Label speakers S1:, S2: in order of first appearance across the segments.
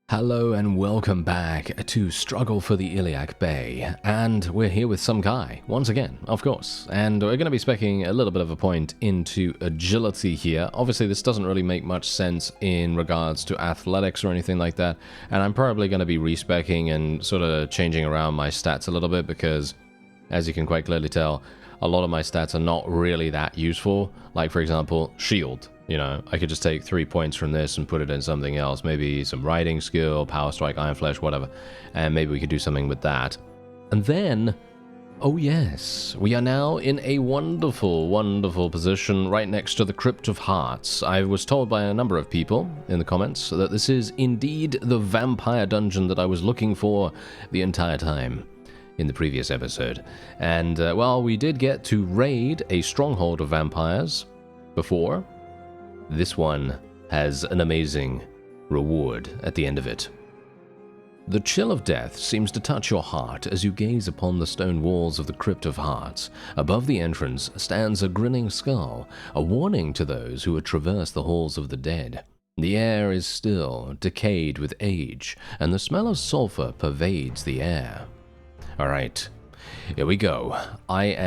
S1: Hello and welcome back to Struggle for the Iliac Bay, and we're here with some guy, once again, of course, and we're going to be speccing a little bit of a point into agility here. Obviously this doesn't really make much sense in regards to athletics or anything like that, and I'm probably going to be respecking and sort of changing around my stats a little bit because, as you can quite clearly tell, a lot of my stats are not really that useful. Like, for example, shield. You know, I could just take 3 points from this and put it in something else. Maybe some riding skill, power strike, iron flesh, whatever. And maybe we could do something with that. And then, oh yes, we are now in a wonderful, wonderful position right next to the Crypt of Hearts. I was told by a number of people in the comments that this is indeed the vampire dungeon that I was looking for the entire time in the previous episode. And, well, we did get to raid a stronghold of vampires before. This one has an amazing reward at the end of it. The chill of death seems to touch your heart as you gaze upon the stone walls of the Crypt of Hearts. Above the entrance stands a grinning skull, a warning to those who would traverse the halls of the dead. The air is still, decayed with age, and the smell of sulfur pervades the air. Alright, here we go. Wait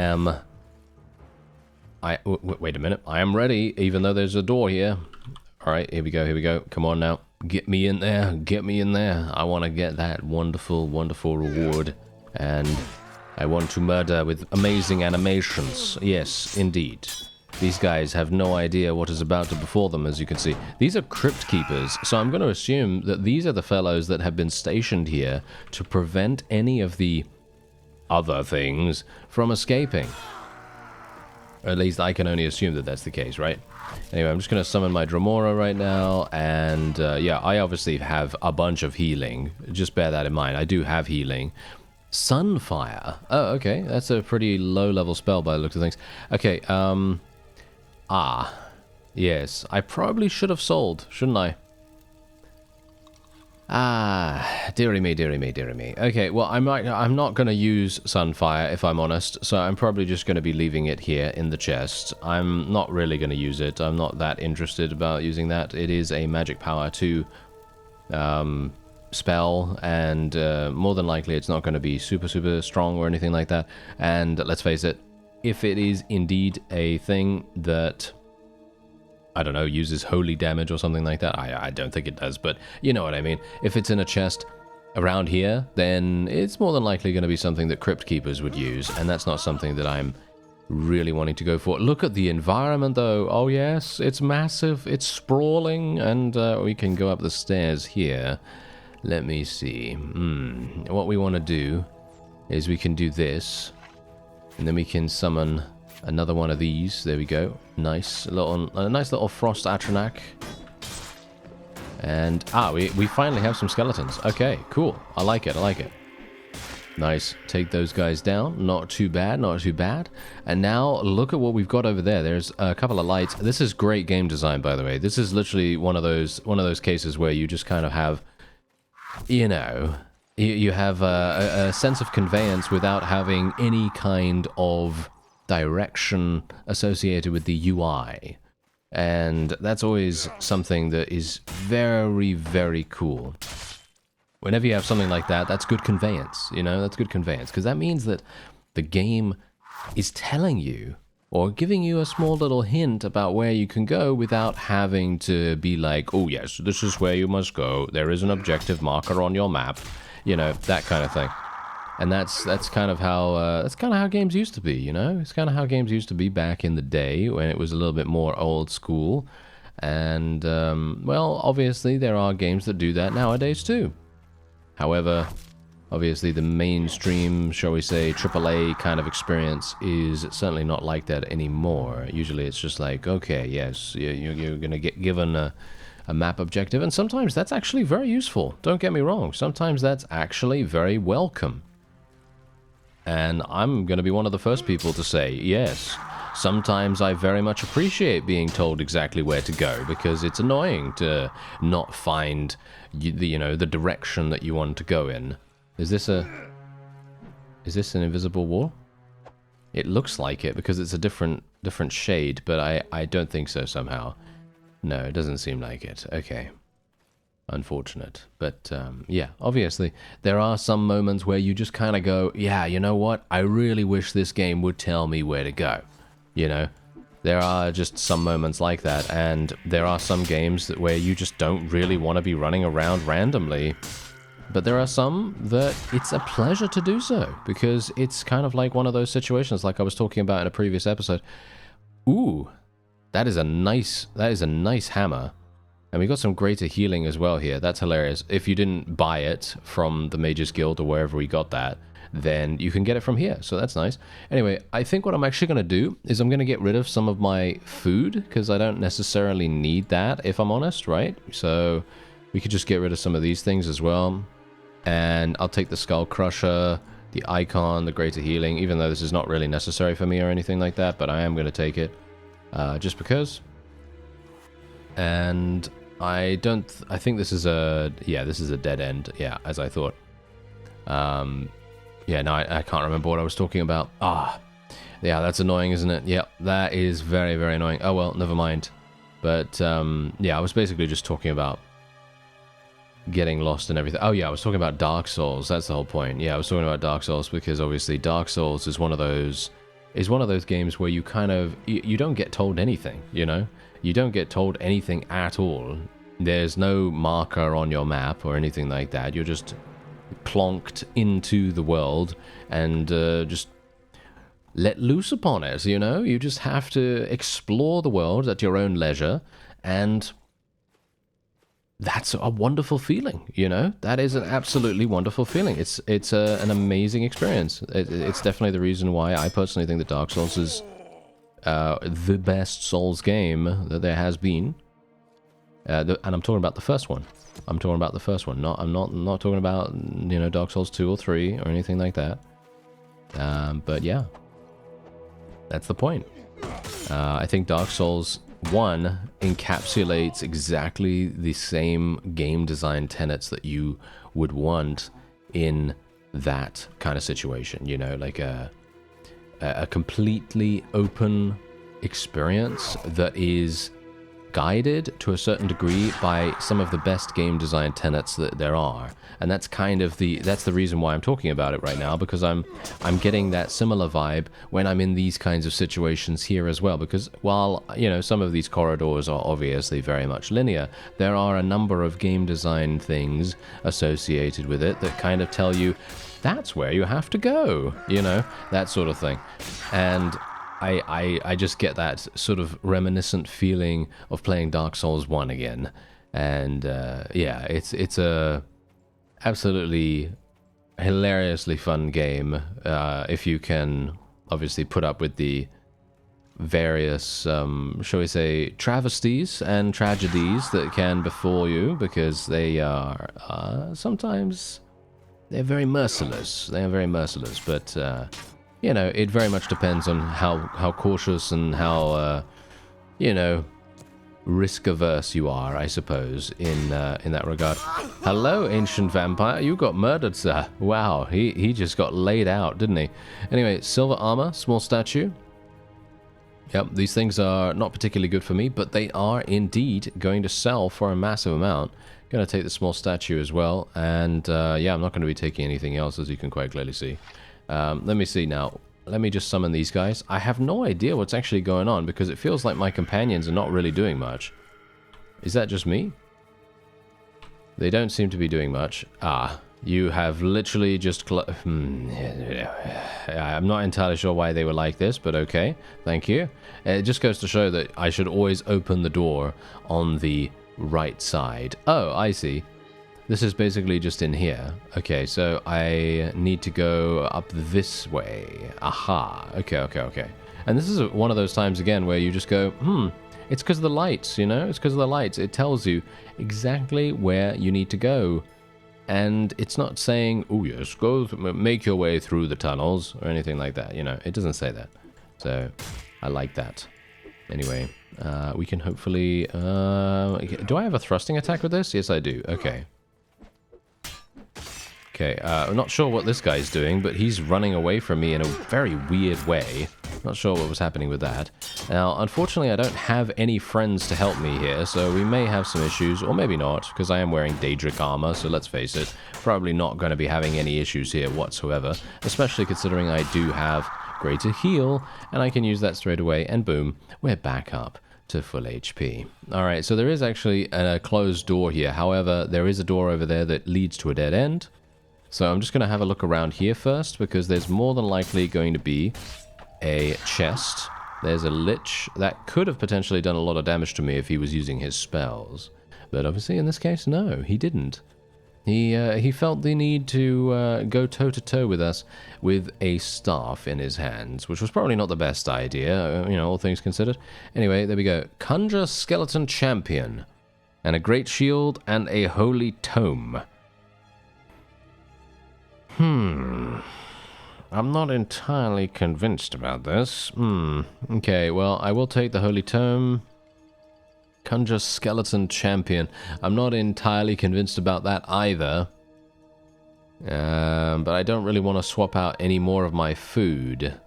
S1: a minute. I am ready, even though there's a door here. Alright, here we go, here we go. Come on now. Get me in there. Get me in there. I want to get that wonderful, wonderful reward. And I want to murder with amazing animations. Yes, indeed. These guys have no idea what is about to befall them, as you can see. These are crypt keepers, so I'm going to assume that these are the fellows that have been stationed here to prevent any of the other things from escaping. At least I can only assume that that's the case, right? Anyway, I'm just going to summon my Dremora right now, and yeah, I obviously have a bunch of healing. Just bear that in mind. I do have healing. Sunfire. Oh, okay. That's a pretty low-level spell by the looks of things. Okay, yes. I probably should have sold, shouldn't I? Dearie me, dearie me, dearie me. Okay, well, I'm not going to use Sunfire, if I'm honest, so I'm probably just going to be leaving it here in the chest. I'm not really going to use it. I'm not that interested about using that. It is a magic power 2 spell, and more than likely it's not going to be super, super strong or anything like that. And let's face it, if it is indeed a thing that, I don't know, uses holy damage or something like that. I don't think it does, but you know what I mean. If it's in a chest around here, then it's more than likely going to be something that Crypt Keepers would use, and that's not something that I'm really wanting to go for. Look at the environment, though. Oh, yes, it's massive. It's sprawling, and we can go up the stairs here. Let me see. What we want to do is we can do this, and then we can summon another one of these. There we go. Nice. A nice little Frost Atronak. And, we finally have some skeletons. Okay, cool. I like it, I like it. Nice. Take those guys down. Not too bad, not too bad. And now, look at what we've got over there. There's a couple of lights. This is great game design, by the way. This is literally one of those cases where you just kind of have, you know, you have a sense of conveyance without having any kind of direction associated with the UI, and that's always something that is very, very cool. Whenever you have something like that, that's good conveyance, you know, that's good conveyance, because that means that the game is telling you or giving you a small little hint about where you can go without having to be like, oh yes, this is where you must go, there is an objective marker on your map, you know, that kind of thing. And that's kind of how games used to be, you know? It's kind of how games used to be back in the day when it was a little bit more old school. And, well, obviously there are games that do that nowadays too. However, obviously the mainstream, shall we say, AAA kind of experience is certainly not like that anymore. Usually it's just like, okay, yes, you're going to get given a map objective, and sometimes that's actually very useful. Don't get me wrong. Sometimes that's actually very welcome. And I'm going to be one of the first people to say, yes, sometimes I very much appreciate being told exactly where to go, because it's annoying to not find, the direction that you want to go in. Is this an invisible wall? It looks like it, because it's a different shade, but I don't think so somehow. No, it doesn't seem like it. Okay. Unfortunate. But, yeah, obviously, there are some moments where you just kind of go, yeah, you know what? I really wish this game would tell me where to go. You know? There are just some moments like that, and there are some games where you just don't really want to be running around randomly. But there are some that it's a pleasure to do so, because it's kind of like one of those situations like I was talking about in a previous episode. Ooh, that is a nice hammer. And we got some greater healing as well here. That's hilarious. If you didn't buy it from the Mages Guild or wherever we got that, then you can get it from here. So that's nice. Anyway, I think what I'm actually going to do is I'm going to get rid of some of my food, because I don't necessarily need that, if I'm honest, right? So we could just get rid of some of these things as well. And I'll take the Skull Crusher, the Icon, the Greater Healing, even though this is not really necessary for me or anything like that, but I am going to take it just because. And I think this is this is a dead end, yeah, as I thought. Yeah, no, I can't remember what I was talking about. Yeah, that's annoying, isn't it? Yep, that is very, very annoying. Oh, well, never mind. But, yeah, I was basically just talking about getting lost and everything. Oh yeah, I was talking about Dark Souls. That's the whole point. Yeah, I was talking about Dark Souls because obviously Dark Souls is one of those games where you kind of you don't get told anything, you know? You don't get told anything at all. There's no marker on your map or anything like that. You're just plonked into the world and just let loose upon it, you know? You just have to explore the world at your own leisure, and that's a wonderful feeling, you know? That is an absolutely wonderful feeling. It's an amazing experience. It's definitely the reason why I personally think that Dark Souls is the best Souls game that there has been. And I'm talking about the first one. I'm talking about the first one. I'm not talking about, you know, Dark Souls 2 or 3 or anything like that. But yeah, that's the point. I think Dark Souls 1 encapsulates exactly the same game design tenets that you would want in that kind of situation, you know, like a completely open experience that is guided to a certain degree by some of the best game design tenets that there are. And that's kind of that's the reason why I'm talking about it right now, because I'm getting that similar vibe when I'm in these kinds of situations here as well. Because while, you know, some of these corridors are obviously very much linear, there are a number of game design things associated with it that kind of tell you that's where you have to go, you know, that sort of thing. And I just get that sort of reminiscent feeling of playing Dark Souls 1 again. And yeah, it's a absolutely hilariously fun game if you can obviously put up with the various, shall we say, travesties and tragedies that can befall you, because they are sometimes they're very merciless. They are very merciless, but you know, it very much depends on how cautious and how you know, risk averse you are, I suppose, in that regard. Hello, ancient vampire. You got murdered, sir. Wow, he just got laid out, didn't he? Anyway, silver armor, small statue. Yep, these things are not particularly good for me, but they are indeed going to sell for a massive amount. Going to take the small statue as well, and yeah, I'm not going to be taking anything else, as you can quite clearly see. Let me see now. Let me just summon these guys. I have no idea what's actually going on, because it feels like my companions are not really doing much. Is that just me? They don't seem to be doing much. You have literally just... I'm not entirely sure why they were like this, but okay. Thank you. It just goes to show that I should always open the door on the right side. Oh, I see. This is basically just in here. Okay, so I need to go up this way. Aha. Okay. And this is one of those times again where you just go, it's because of the lights, you know? It's because of the lights. It tells you exactly where you need to go. And it's not saying, oh yes, go make your way through the tunnels or anything like that, you know? It doesn't say that. So, I like that. Anyway, we can hopefully... do I have a thrusting attack with this? Yes, I do. Okay. Okay, I'm not sure what this guy's doing, but he's running away from me in a very weird way. Not sure what was happening with that. Now, unfortunately, I don't have any friends to help me here, so we may have some issues, or maybe not, because I am wearing Daedric armor, so let's face it, probably not going to be having any issues here whatsoever, especially considering I do have greater heal, and I can use that straight away, and boom, we're back up to full HP. Alright, so there is actually a closed door here. However, there is a door over there that leads to a dead end. So I'm just going to have a look around here first, because there's more than likely going to be a chest. There's a lich that could have potentially done a lot of damage to me if he was using his spells. But obviously in this case, no, he didn't. He felt the need to go toe-to-toe with us with a staff in his hands, which was probably not the best idea, you know, all things considered. Anyway, there we go. Conjure Skeleton Champion. And a great shield and a holy tome. I'm not entirely convinced about this. Okay, well, I will take the holy tome. Conjure Skeleton Champion. I'm not entirely convinced about that either. But I don't really want to swap out any more of my food.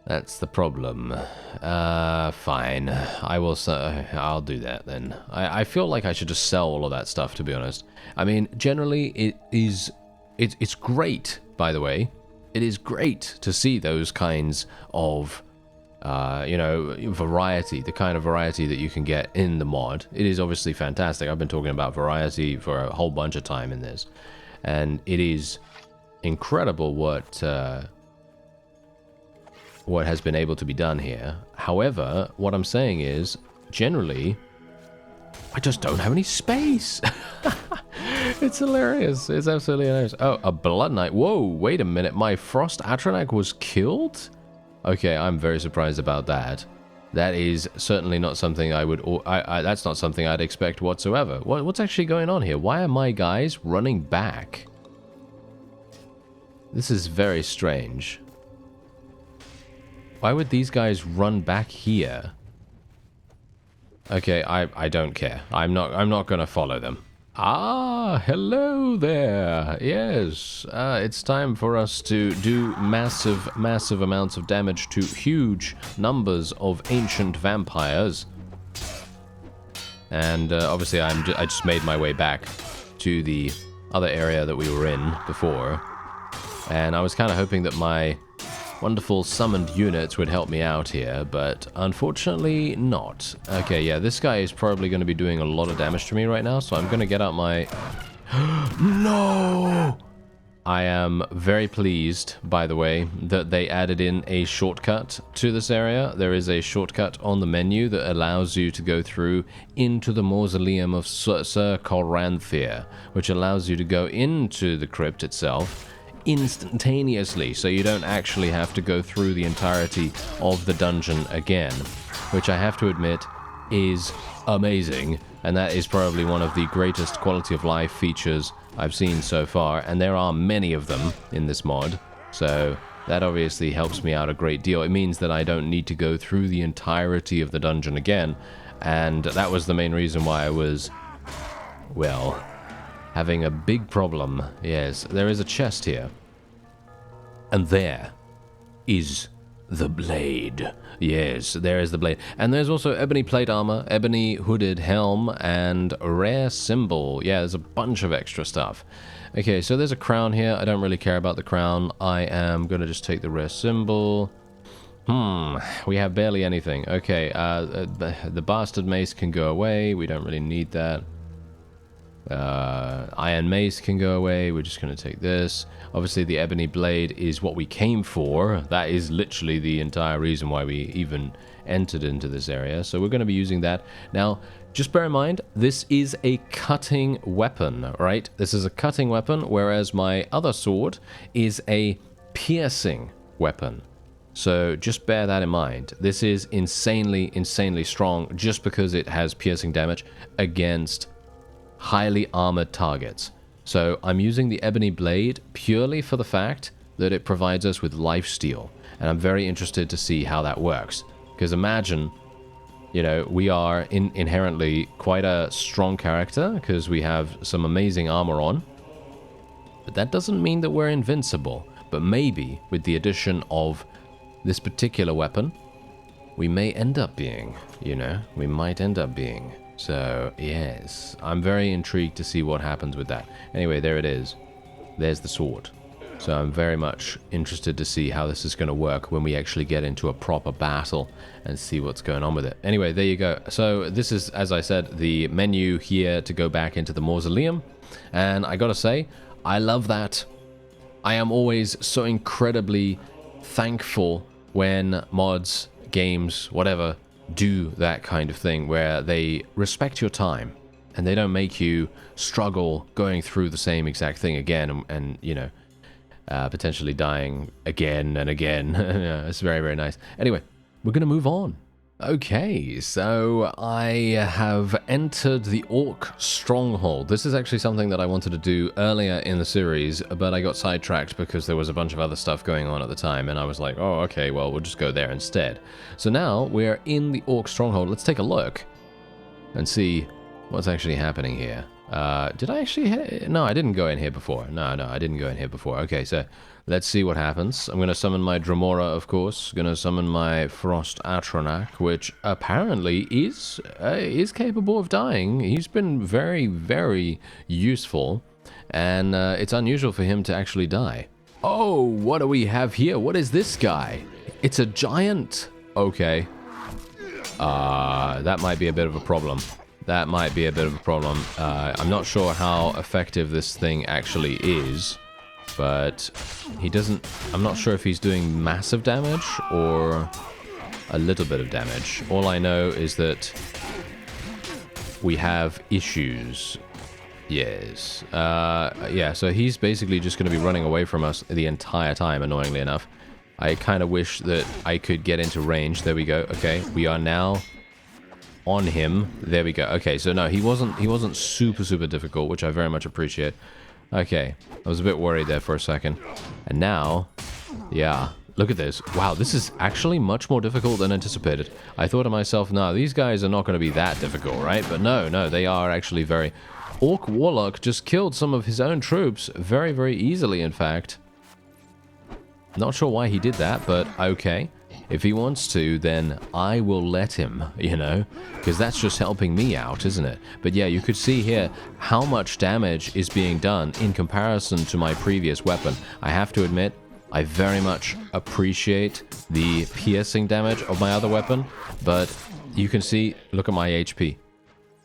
S1: That's the problem. Fine. I'll do that then. I feel like I should just sell all of that stuff, to be honest. I mean, generally, it's great, by the way. It is great to see those kinds of you know, variety, the kind of variety that you can get in the mod. It is obviously fantastic. I've been talking about variety for a whole bunch of time in this, and it is incredible what has been able to be done here. However, what I'm saying is, generally, I just don't have any space. It's hilarious. It's absolutely hilarious. Oh, a Blood Knight. Whoa, wait a minute. My Frost Atronach was killed? Okay, I'm very surprised about that. That is certainly not something I would... that's not something I'd expect whatsoever. What's actually going on here? Why are my guys running back? This is very strange. Why would these guys run back here? Okay, I don't care. I'm not gonna follow them. Ah, hello there. Yes, it's time for us to do massive amounts of damage to huge numbers of ancient vampires. And obviously I just made my way back to the other area that we were in before. And I was kind of hoping that my wonderful summoned units would help me out here, but unfortunately not. Okay, yeah, this guy is probably going to be doing a lot of damage to me right now, so I'm going to get out my... No! I am very pleased, by the way, that they added in a shortcut to this area. There is a shortcut on the menu that allows you to go through into the mausoleum of Sir Coranthier, which allows you to go into the crypt itself instantaneously, so you don't actually have to go through the entirety of the dungeon again, which I have to admit is amazing, and that is probably one of the greatest quality of life features I've seen so far, and there are many of them in this mod, so that obviously helps me out a great deal. It means that I don't need to go through the entirety of the dungeon again, and that was the main reason why I was, well, having a big problem. Yes, there is a chest here. And there is the blade. Yes, there is the blade. And there's also ebony plate armor, ebony hooded helm, and rare symbol. Yeah, there's a bunch of extra stuff. Okay, so there's a crown here. I don't really care about the crown. I am going to just take the rare symbol. We have barely anything. Okay, the bastard mace can go away. We don't really need that. Iron mace can go away. We're just going to take this. Obviously, the ebony blade is what we came for. That is literally the entire reason why we even entered into this area. So we're going to be using that. Now, just bear in mind, this is a cutting weapon, right? This is a cutting weapon, whereas my other sword is a piercing weapon. So just bear that in mind. This is insanely, insanely strong just because it has piercing damage against highly armored targets. So I'm using the ebony blade purely for the fact that it provides us with lifesteal, and I'm very interested to see how that works. Because imagine, you know, we are inherently quite a strong character because we have some amazing armor on, but that doesn't mean that we're invincible. But maybe with the addition of this particular weapon, we may end up being, you know, we might end up being. So, yes, I'm very intrigued to see what happens with that. Anyway, there it is. There's the sword. So I'm very much interested to see how this is going to work when we actually get into a proper battle and see what's going on with it. Anyway, there you go. So this is, as I said, the menu here to go back into the mausoleum. And I gotta say, I love that. I am always so incredibly thankful when mods, games, whatever, do that kind of thing where they respect your time and they don't make you struggle going through the same exact thing again and you know, potentially dying again and again. It's very, very nice. Anyway, we're going to move on. Okay, so I have entered the Orc Stronghold. This is actually something that I wanted to do earlier in the series, but I got sidetracked because there was a bunch of other stuff going on at the time, and I was like, oh, okay, well, we'll just go there instead. So now we're in the Orc Stronghold. Let's take a look and see what's actually happening here. Did I actually... No, I didn't go in here before. No, I didn't go in here before. Okay, so let's see what happens. I'm going to summon my Dremora, of course. Going to summon my Frost Atronach, which apparently is capable of dying. He's been very, very useful, and it's unusual for him to actually die. Oh, what do we have here? What is this guy? It's a giant. Okay. That might be a bit of a problem. That might be a bit of a problem. I'm not sure how effective this thing actually is, but he doesn't... I'm not sure if he's doing massive damage or a little bit of damage. All I know is that we have issues. Yes. Yeah, so he's basically just going to be running away from us the entire time, annoyingly enough. I kind of wish that I could get into range. There we go. Okay, we are now... on him. There we go. Okay, so no, he wasn't super difficult, which I very much appreciate. Okay, I was a bit worried there for a second. And now, yeah, look at this. Wow, this is actually much more difficult than anticipated. I thought to myself, no, these guys are not going to be that difficult, right? But no, they are actually very... Orc Warlock just killed some of his own troops very, very easily, in fact. Not sure why he did that, but okay. If he wants to, then I will let him, you know, because that's just helping me out, isn't it? But yeah, you could see here how much damage is being done in comparison to my previous weapon. I have to admit, I very much appreciate the piercing damage of my other weapon, but you can see, look at my HP.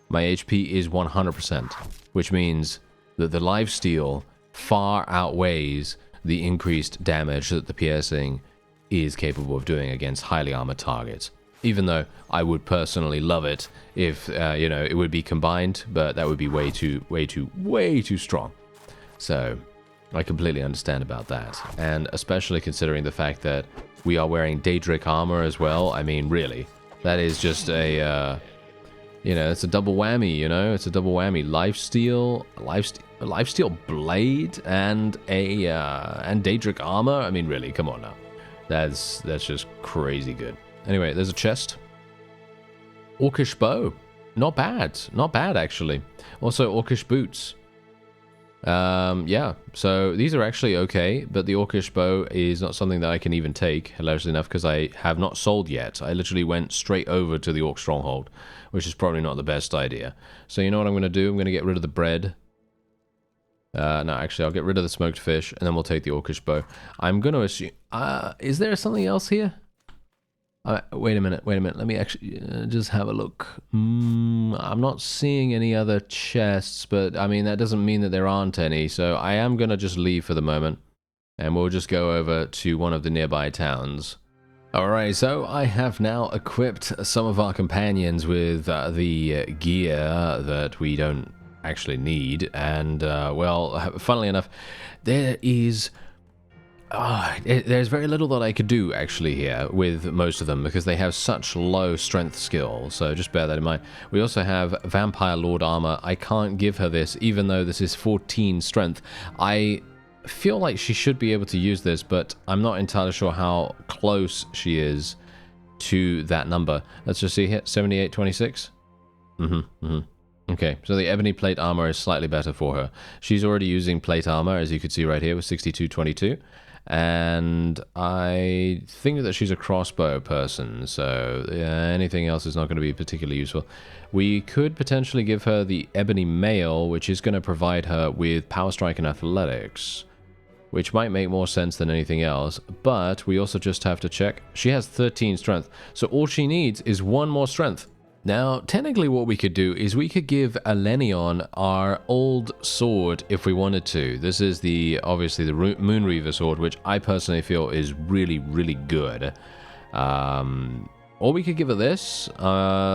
S1: My HP is 100%, which means that the lifesteal far outweighs the increased damage that the piercing is capable of doing against highly armored targets. Even though I would personally love it if, you know, it would be combined, but that would be way too strong. So I completely understand about that. And especially considering the fact that we are wearing Daedric armor as well. I mean, really, that is just a, you know, it's a double whammy, you know? It's a double whammy. Lifesteal blade and and Daedric armor. I mean, really, come on now. That's just crazy good. Anyway, there's a chest. Orcish bow. Not bad. Not bad, actually. Also, Orcish boots. Yeah, so these are actually okay, but the Orcish bow is not something that I can even take, hilariously enough, because I have not sold yet. I literally went straight over to the Orc Stronghold, which is probably not the best idea. So you know what I'm going to do? I'm going to get rid of the bread. No, actually, I'll get rid of the smoked fish, and then we'll take the Orcish bow. I'm going to assume... is there something else here? Wait a minute. Let me actually just have a look. I'm not seeing any other chests, but, I mean, that doesn't mean that there aren't any, so I am going to just leave for the moment, and we'll just go over to one of the nearby towns. Alright, so I have now equipped some of our companions with the gear that we don't actually need, and well, funnily enough, there's very little that I could do actually here with most of them because they have such low strength skill, so just bear that in mind. We also have Vampire Lord armor. I can't give her this even though this is 14 strength. I feel like she should be able to use this, but I'm not entirely sure how close she is to that number. Let's just see here, 7826. Okay, so the ebony plate armor is slightly better for her. She's already using plate armor, as you can see right here, with 6222. And I think that she's a crossbow person, so yeah, anything else is not going to be particularly useful. We could potentially give her the ebony mail, which is going to provide her with power strike and athletics, which might make more sense than anything else, but we also just have to check. She has 13 strength, so all she needs is 1 more strength. Now, technically what we could do is we could give Elenion our old sword if we wanted to. This is obviously the Moonreaver sword, which I personally feel is really, really good. Or we could give her this.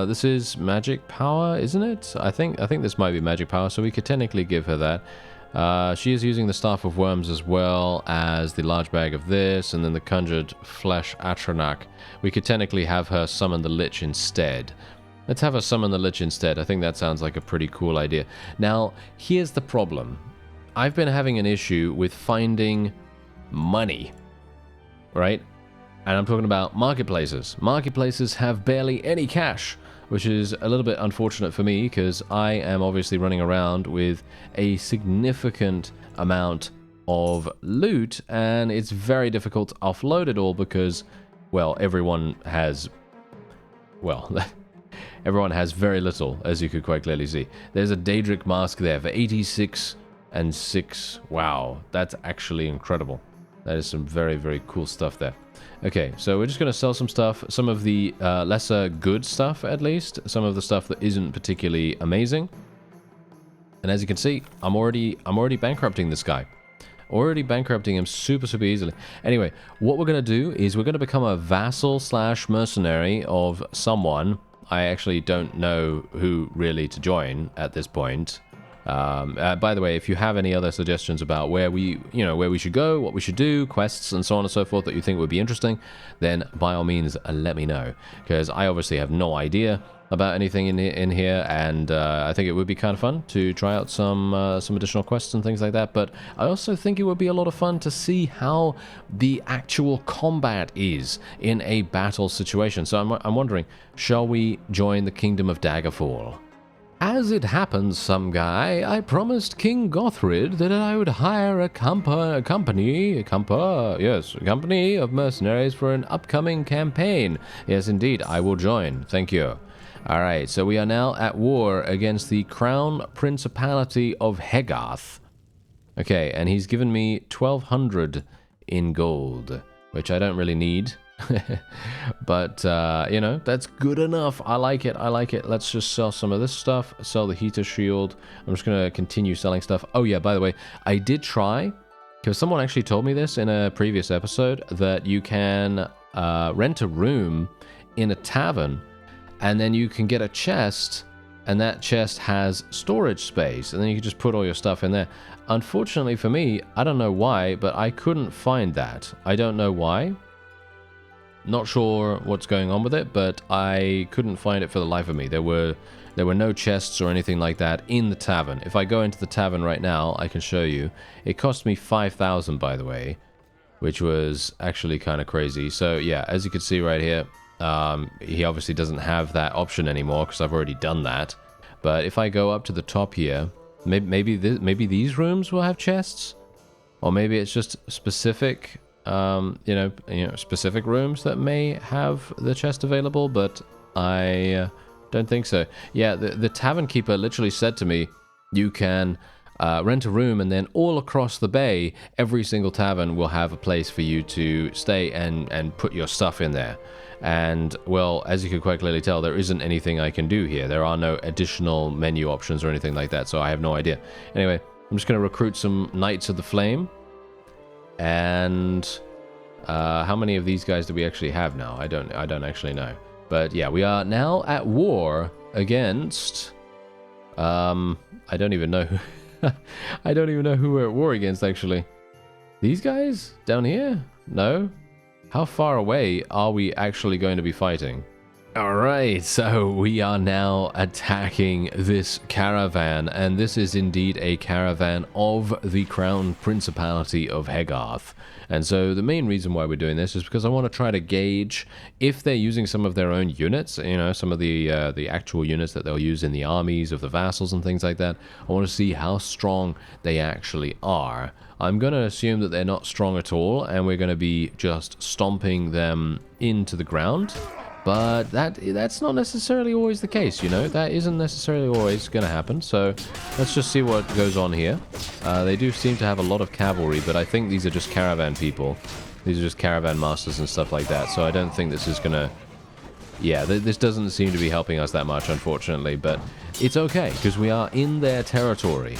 S1: This is magic power, isn't it? I think this might be magic power, so we could technically give her that. She is using the Staff of Worms as well as the large bag of this, and then the Conjured Flesh Atronach. We could technically have her summon the Lich instead. Let's have her summon the Lich instead. I think that sounds like a pretty cool idea. Now, here's the problem. I've been having an issue with finding money, right? And I'm talking about marketplaces. Marketplaces have barely any cash, which is a little bit unfortunate for me because I am obviously running around with a significant amount of loot, and it's very difficult to offload it all because, well, everyone has very little, as you could quite clearly see. There's a Daedric mask there for 86 and 6. Wow, that's actually incredible. That is some very, very cool stuff there. Okay, so we're just going to sell some stuff, some of the lesser good stuff at least, some of the stuff that isn't particularly amazing. And as you can see, I'm already bankrupting this guy. Already bankrupting him super, super easily. Anyway, what we're going to do is we're going to become a vassal / mercenary of someone. I actually don't know who really to join at this point. By the way, if you have any other suggestions about where we should go, what we should do, quests, and so on and so forth that you think would be interesting, then by all means, let me know. Because I obviously have no idea about anything in here, and I think it would be kind of fun to try out some additional quests and things like that. But I also think it would be a lot of fun to see how the actual combat is in a battle situation. So I'm wondering, shall we join the Kingdom of Daggerfall? As it happens, some guy, I promised King Gothrid that I would hire a company of mercenaries for an upcoming campaign. Yes, indeed, I will join. Thank you. Alright, so we are now at war against the Crown Principality of Hegarth. Okay, and he's given me 1,200 in gold, which I don't really need. But, that's good enough. I like it. Let's just sell some of this stuff. Sell the heater shield. I'm just going to continue selling stuff. Oh, yeah, by the way, I did try, because someone actually told me this in a previous episode, that you can rent a room in a tavern, and then you can get a chest, and that chest has storage space, and then you can just put all your stuff in there. Unfortunately for me, I don't know why, but I couldn't find that. I don't know why. Not sure what's going on with it, but I couldn't find it for the life of me. There were no chests or anything like that in the tavern. If I go into the tavern right now, I can show you. It cost me 5,000, by the way, which was actually kind of crazy. So yeah, as you can see right here, he obviously doesn't have that option anymore because I've already done that. But if I go up to the top here, maybe these rooms will have chests, or maybe it's just specific. Specific rooms that may have the chest available, but I don't think so. Yeah, the tavern keeper literally said to me, you can rent a room, and then all across the bay, every single tavern will have a place for you to stay and put your stuff in there. And, well, as you can quite clearly tell, there isn't anything I can do here. There are no additional menu options or anything like that, so I have no idea. Anyway, I'm just going to recruit some Knights of the Flame. And how many of these guys do we actually have now? I don't actually know. But yeah, we are now at war against I don't even know who I don't even know who we're at war against actually. These guys down here? No. How far away are we actually going to be fighting? Alright, so we are now attacking this caravan, and this is indeed a caravan of the Crown Principality of Hegarth. And so the main reason why we're doing this is because I want to try to gauge if they're using some of their own units, you know, some of the actual units that they'll use in the armies of the vassals and things like that. I want to see how strong they actually are. I'm going to assume that they're not strong at all, and we're going to be just stomping them into the ground. But that's not necessarily always the case, you know? That isn't necessarily always going to happen, so let's just see what goes on here. They do seem to have a lot of cavalry, but I think these are just caravan people. These are just caravan masters and stuff like that, so I don't think this is going to... Yeah, this doesn't seem to be helping us that much, unfortunately, but it's okay, because we are in their territory.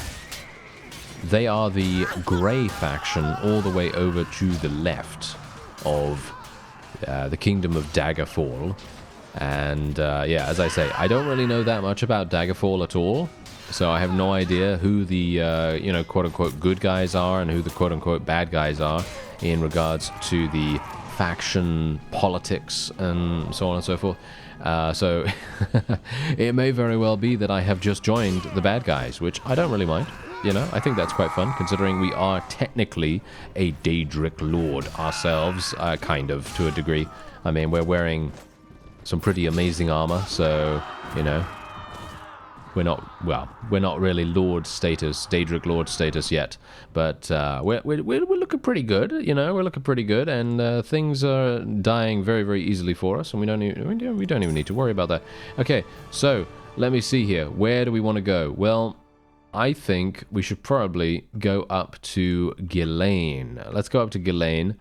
S1: They are the Grey faction all the way over to the left of... the kingdom of Daggerfall. And yeah, as I say, I don't really know that much about Daggerfall at all, so I have no idea who the you know, quote-unquote good guys are and who the quote-unquote bad guys are in regards to the faction politics and so on and so forth. So it may very well be that I have just joined the bad guys, which I don't really mind. You know, I think that's quite fun, considering we are technically a Daedric Lord ourselves, kind of, to a degree. I mean, we're wearing some pretty amazing armor, so, you know, we're not, well, we're not really Lord status, Daedric Lord status yet, but we're looking pretty good, you know, we're looking pretty good, and things are dying very, very easily for us, and we don't even need to worry about that. Okay, so, let me see here. Where do we want to go? Well... I think we should probably go up to Ghislaine. Let's go up to Ghislaine,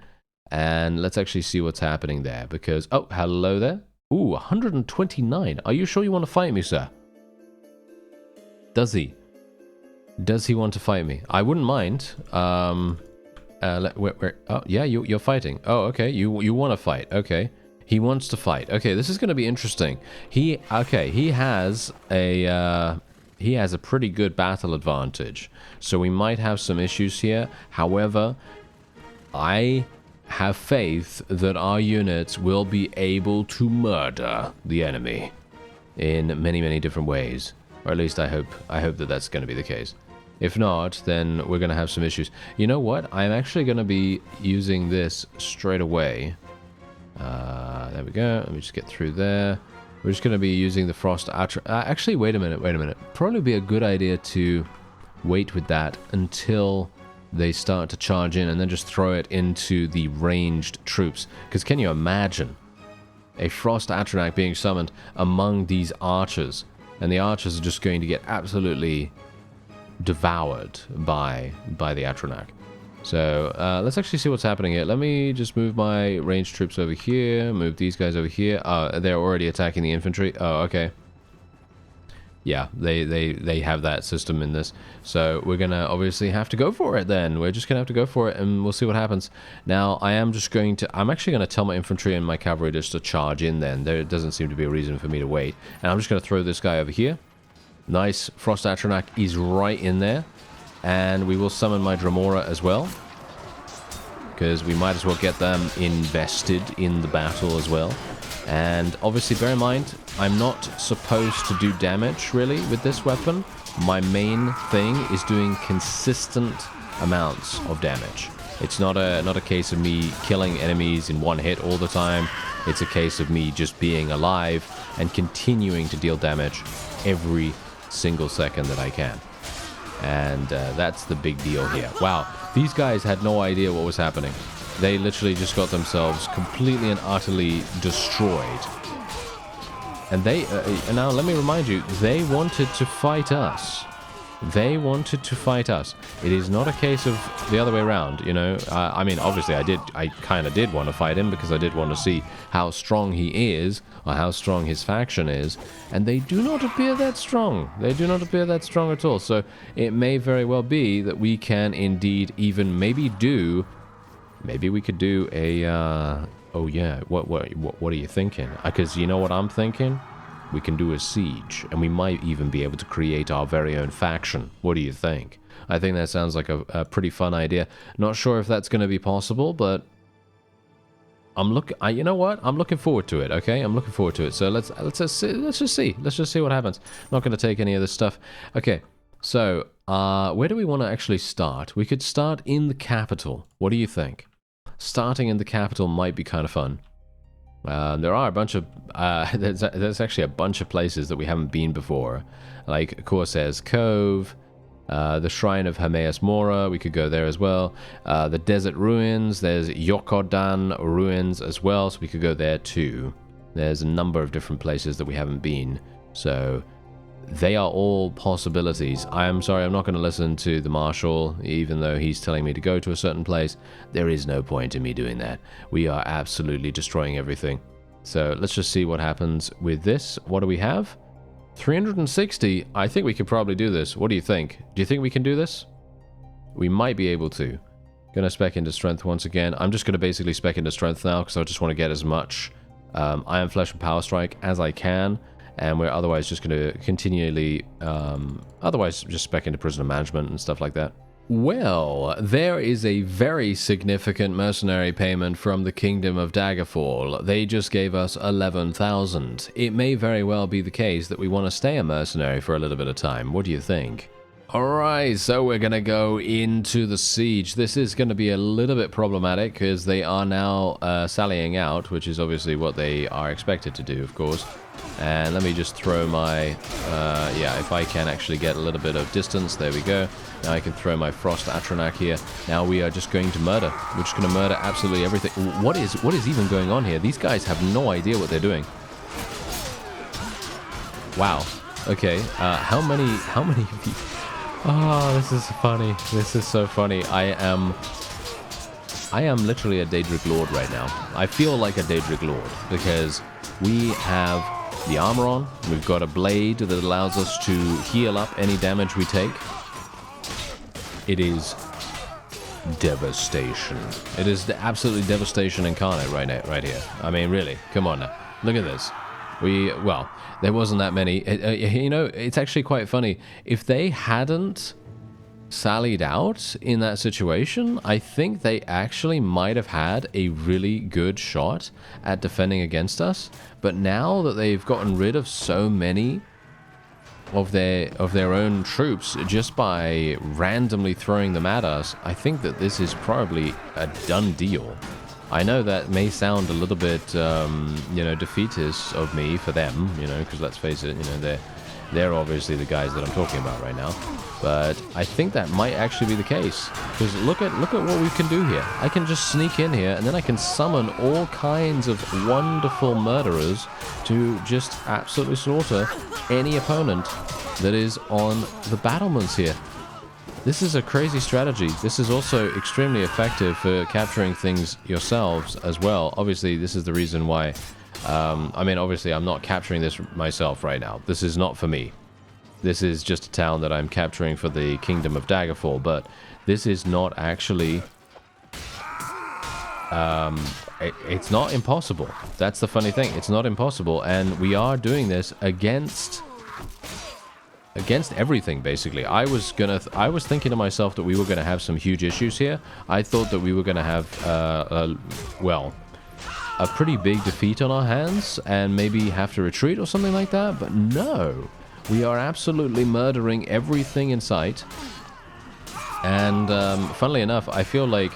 S1: and let's actually see what's happening there, because... Oh, hello there. Ooh, 129. Are you sure you want to fight me, sir? Does he? Does he want to fight me? I wouldn't mind. Oh, yeah, you're fighting. Oh, okay, you want to fight. Okay. He wants to fight. Okay, this is going to be interesting. He has a... He has a pretty good battle advantage, so we might have some issues here. However, I have faith that our units will be able to murder the enemy in many, many different ways. Or at least I hope that that's going to be the case. If not, then we're going to have some issues. You know what? I'm actually going to be using this straight away. There we go. Let me just get through there. We're just going to be using the frost actually, wait a minute. Probably be a good idea to wait with that until they start to charge in and then just throw it into the ranged troops. Because can you imagine a frost Atronach being summoned among these archers? And the archers are just going to get absolutely devoured by the Atronach. So, let's actually see what's happening here. Let me just move my ranged troops over here, move these guys over here. They're already attacking the infantry. Oh, okay. Yeah, they have that system in this. So, we're going to obviously have to go for it then. We're just going to have to go for it, and we'll see what happens. Now, I'm actually going to tell my infantry and my cavalry just to charge in then. There doesn't seem to be a reason for me to wait. And I'm just going to throw this guy over here. Nice. Frost Atronach is right in there. And we will summon my Dremora as well, because we might as well get them invested in the battle as well. And obviously, bear in mind, I'm not supposed to do damage, really, with this weapon. My main thing is doing consistent amounts of damage. It's not a case of me killing enemies in one hit all the time. It's a case of me just being alive and continuing to deal damage every single second that I can. And that's the big deal here. Wow, these guys had no idea what was happening. They literally just got themselves completely and utterly destroyed. And they, now let me remind you, they wanted to fight us. They wanted to fight us. It is not a case of the other way around, you know. I mean, obviously I kind of did want to fight him because I did want to see how strong he is, or how strong his faction is, and they do not appear that strong. They do not appear that strong at all, so it may very well be that we can indeed even maybe we could do a, oh yeah, what are you thinking? Because you know what I'm thinking? We can do a siege, and we might even be able to create our very own faction. What do you think? I think that sounds like a pretty fun idea. Not sure if that's going to be possible, but You know what? I'm looking forward to it. Okay, I'm looking forward to it. So let's just see what happens. I'm not going to take any of this stuff. Okay, so where do we want to actually start? We could start in the capital. What do you think? Starting in the capital might be kind of fun. There are a bunch of there's actually a bunch of places that we haven't been before, like Corsair's Cove. The Shrine of Hermaeus Mora, we could go there as well. The Desert Ruins, there's Yokodan Ruins as well, so we could go there too. There's a number of different places that we haven't been, so they are all possibilities. I am sorry, I'm not going to listen to the Marshal, even though he's telling me to go to a certain place. There is no point in me doing that. We are absolutely destroying everything. So let's just see what happens with this. What do we have? 360, I think we could probably do this. What do you think? Do you think we can do this? We might be able to. Gonna spec into strength once again. I'm just gonna basically spec into strength now because I just want to get as much Iron Flesh and Power Strike as I can, and we're otherwise just gonna continually otherwise just spec into Prisoner Management and stuff like that. Well, there is a very significant mercenary payment from the Kingdom of Daggerfall. They just gave us 11,000. It may very well be the case that we want to stay a mercenary for a little bit of time. What do you think? Alright, so we're going to go into the siege. This is going to be a little bit problematic because they are now sallying out, which is obviously what they are expected to do, of course. And let me just throw my, yeah, if I can actually get a little bit of distance, there we go. Now I can throw my Frost Atronach here. Now we are just going to murder. We're just going to murder absolutely everything. What is even going on here? These guys have no idea what they're doing. Wow. Okay, how many of you... Oh, this is funny. This is so funny. I am literally a Daedric Lord right now. I feel like a Daedric Lord because we have the armor on. We've got a blade that allows us to heal up any damage we take. It is devastation. It is the absolutely devastation incarnate right here. I mean, really, come on now. Look at this. Well, there wasn't that many. You know, it's actually quite funny. If they hadn't sallied out in that situation, I think they actually might have had a really good shot at defending against us. But now that they've gotten rid of so many of their own troops just by randomly throwing them at us, I think that this is probably a done deal. I know that may sound a little bit, you know, defeatist of me for them, you know, because let's face it, you know, they're obviously the guys that I'm talking about right now. But I think that might actually be the case, because look at what we can do here. I can just sneak in here, and then I can summon all kinds of wonderful murderers to just absolutely slaughter any opponent that is on the battlements here. This is a crazy strategy. This is also extremely effective for capturing things yourselves as well. Obviously, this is the reason why... I mean, obviously, I'm not capturing this myself right now. This is not for me. This is just a town that I'm capturing for the Kingdom of Daggerfall, but this is not actually... it's not impossible. That's the funny thing. It's not impossible, and we are doing this against everything, basically. I was thinking to myself that we were gonna have some huge issues here. I thought that we were gonna have, well, a pretty big defeat on our hands and maybe have to retreat or something like that, but no. We are absolutely murdering everything in sight. And, funnily enough, I feel like...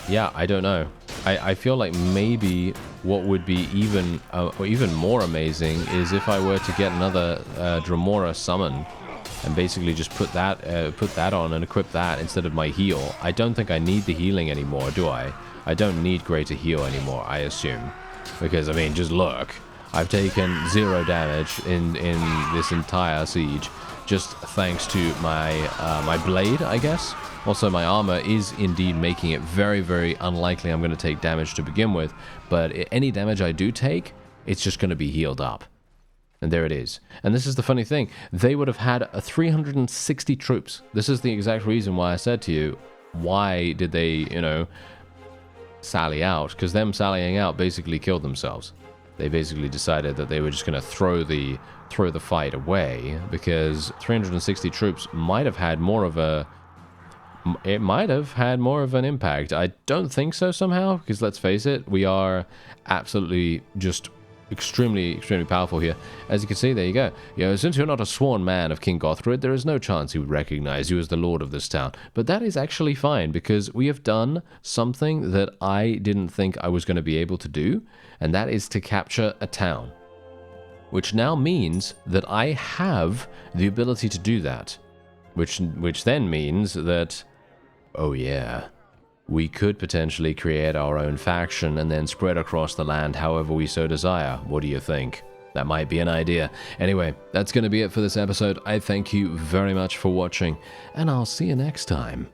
S1: Yeah, I don't know. I feel like maybe what would be even more amazing is if I were to get another Dremora summon and basically just put that on and equip that instead of my heal. I don't think I need the healing anymore, do I? I don't need greater heal anymore, I assume. Because, I mean, just look. I've taken 0 damage in this entire siege, just thanks to my my blade, I guess. Also, my armor is indeed making it very, very unlikely I'm going to take damage to begin with, but any damage I do take, it's just going to be healed up. And there it is. And this is the funny thing. They would have had 360 troops. This is the exact reason why I said to you, why did they, you know, sally out? Because them sallying out basically killed themselves. They basically decided that they were just going to throw the fight away, because 360 troops might have had more of a it might have had more of an impact. I don't think so somehow, because let's face it, we are absolutely just extremely powerful here. As you can see, there you go. Since you're not a sworn man of King Gothred, there is no chance he would recognize you as the lord of this town. But that is actually fine, because we have done something that I didn't think I was going to be able to do, and that is to capture a town. Which now means that I have the ability to do that. Which then means that, oh yeah, we could potentially create our own faction and then spread across the land however we so desire. What do you think? That might be an idea. Anyway, that's going to be it for this episode. I thank you very much for watching, and I'll see you next time.